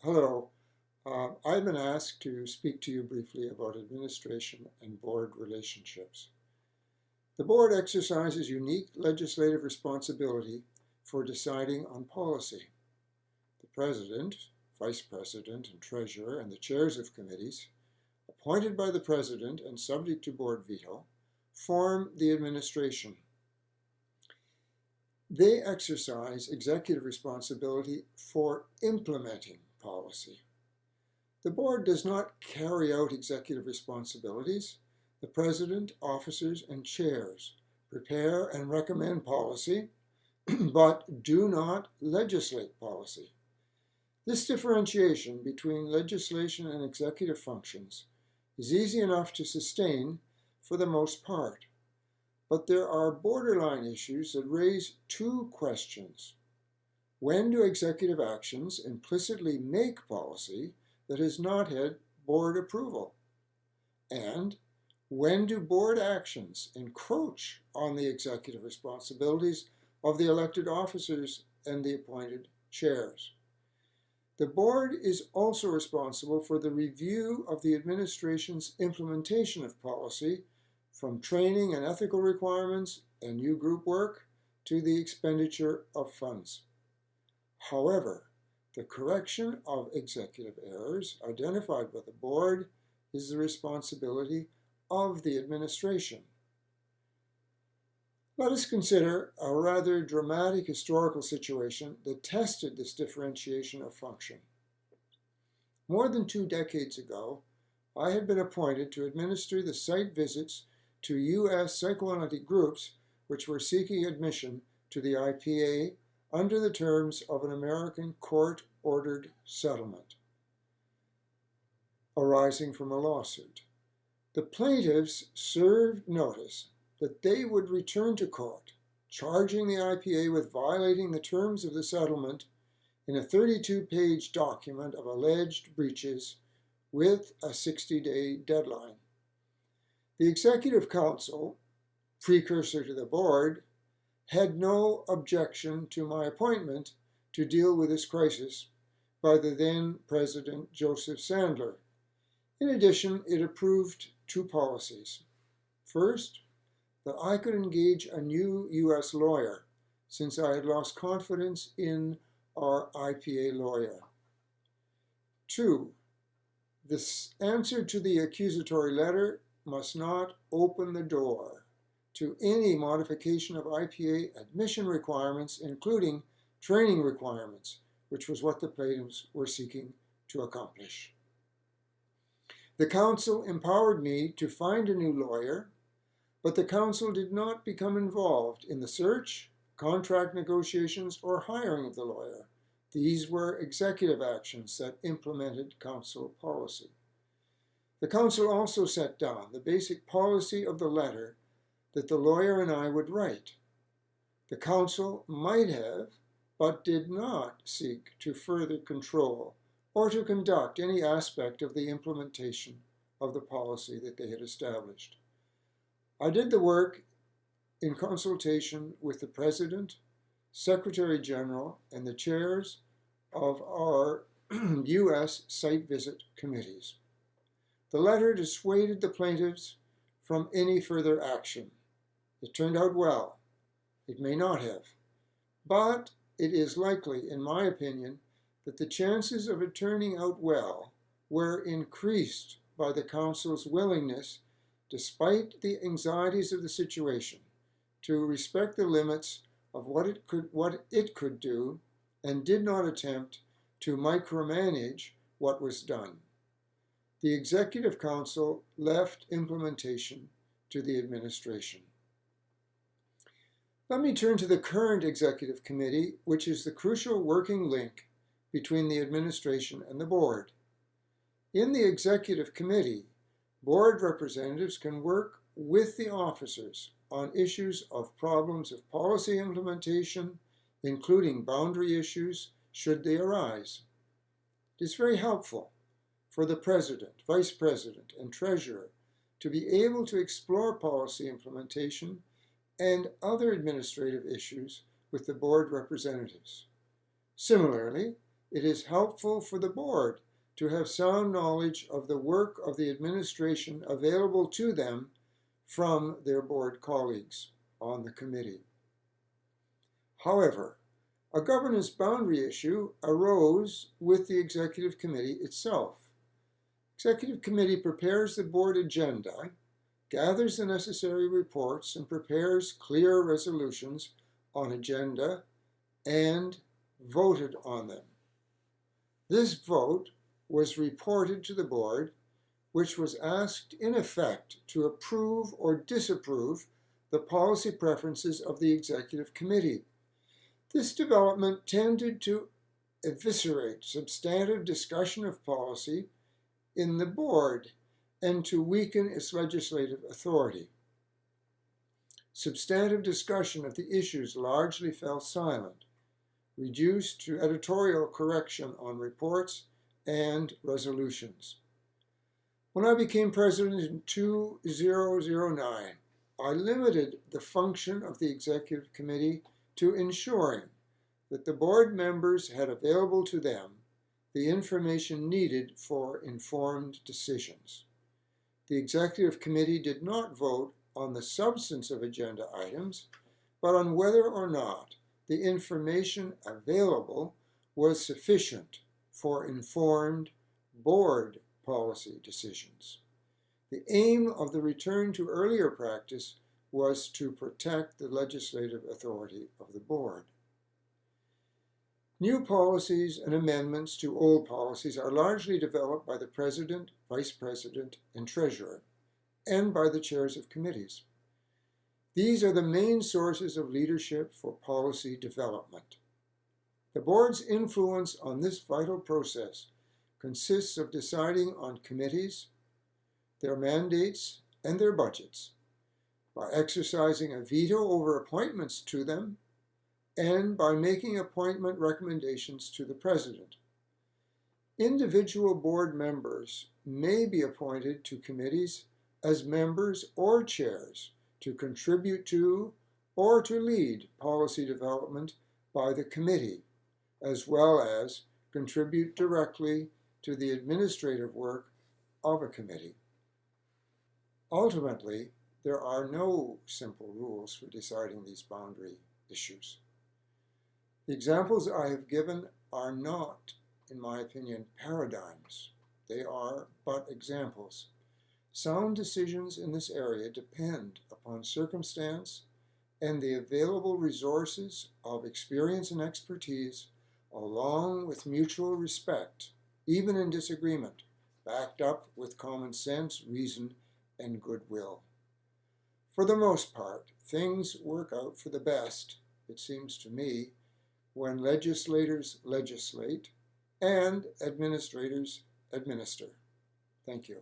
Hello. I've been asked to speak to you briefly about administration and board relationships. The board exercises unique legislative responsibility for deciding on policy. The president, vice president, and treasurer, and the chairs of committees, appointed by the president and subject to board veto, form the administration. They exercise executive responsibility for implementing policy. The board does not carry out executive responsibilities. The president, officers, and chairs prepare and recommend policy, but do not legislate policy. This differentiation between legislation and executive functions is easy enough to sustain for the most part, but there are borderline issues that raise two questions. When do executive actions implicitly make policy that has not had board approval? And when do board actions encroach on the executive responsibilities of the elected officers and the appointed chairs? The board is also responsible for the review of the administration's implementation of policy, from training and ethical requirements and new group work to the expenditure of funds. However, the correction of executive errors identified by the board is the responsibility of the administration. Let us consider a rather dramatic historical situation that tested this differentiation of function. More than 2 decades ago, I had been appointed to administer the site visits to U.S. psychoanalytic groups which were seeking admission to the IPA under the terms of an American court-ordered settlement arising from a lawsuit. The plaintiffs served notice that they would return to court, charging the IPA with violating the terms of the settlement in a 32-page document of alleged breaches with a 60-day deadline. The Executive Council, precursor to the board, had no objection to my appointment to deal with this crisis by the then President Joseph Sandler. In addition, it approved 2 policies. First, that I could engage a new U.S. lawyer, since I had lost confidence in our IPA lawyer. 2, the answer to the accusatory letter must not open the door to any modification of IPA admission requirements, including training requirements, which was what the plaintiffs were seeking to accomplish. The council empowered me to find a new lawyer, but the council did not become involved in the search, contract negotiations, or hiring of the lawyer. These were executive actions that implemented council policy. The council also set down the basic policy of the letter that the lawyer and I would write. The council might have, but did not seek to further control or to conduct any aspect of the implementation of the policy that they had established. I did the work in consultation with the President, Secretary General, and the chairs of our U.S. site visit committees. The letter dissuaded the plaintiffs from any further action. It turned out well. It may not have. But it is likely, in my opinion, that the chances of it turning out well were increased by the Council's willingness, despite the anxieties of the situation, to respect the limits of what it could do and did not attempt to micromanage what was done. The Executive Council left implementation to the administration. Let me turn to the current Executive Committee, which is the crucial working link between the administration and the board. In the Executive Committee, board representatives can work with the officers on issues of problems of policy implementation, including boundary issues, should they arise. It is very helpful for the President, Vice President, and Treasurer to be able to explore policy implementation and other administrative issues with the board representatives. Similarly, it is helpful for the board to have sound knowledge of the work of the administration available to them from their board colleagues on the committee. However, a governance boundary issue arose with the Executive Committee itself. Executive Committee prepares the board agenda, gathers the necessary reports, and prepares clear resolutions on agenda and voted on them. This vote was reported to the board, which was asked in effect to approve or disapprove the policy preferences of the Executive Committee. This development tended to eviscerate substantive discussion of policy in the board and to weaken its legislative authority. Substantive discussion of the issues largely fell silent, reduced to editorial correction on reports and resolutions. When I became president in 2009, I limited the function of the Executive Committee to ensuring that the board members had available to them the information needed for informed decisions. The Executive Committee did not vote on the substance of agenda items, but on whether or not the information available was sufficient for informed board policy decisions. The aim of the return to earlier practice was to protect the legislative authority of the board. New policies and amendments to old policies are largely developed by the President, Vice President, and Treasurer, and by the chairs of committees. These are the main sources of leadership for policy development. The board's influence on this vital process consists of deciding on committees, their mandates, and their budgets, by exercising a veto over appointments to them, and by making appointment recommendations to the President. Individual board members may be appointed to committees as members or chairs to contribute to or to lead policy development by the committee, as well as contribute directly to the administrative work of a committee. Ultimately, there are no simple rules for deciding these boundary issues. The examples I have given are not, in my opinion, paradigms. They are but examples. Sound decisions in this area depend upon circumstance and the available resources of experience and expertise, along with mutual respect, even in disagreement, backed up with common sense, reason, and goodwill. For the most part, things work out for the best, it seems to me, when legislators legislate and administrators administer. Thank you.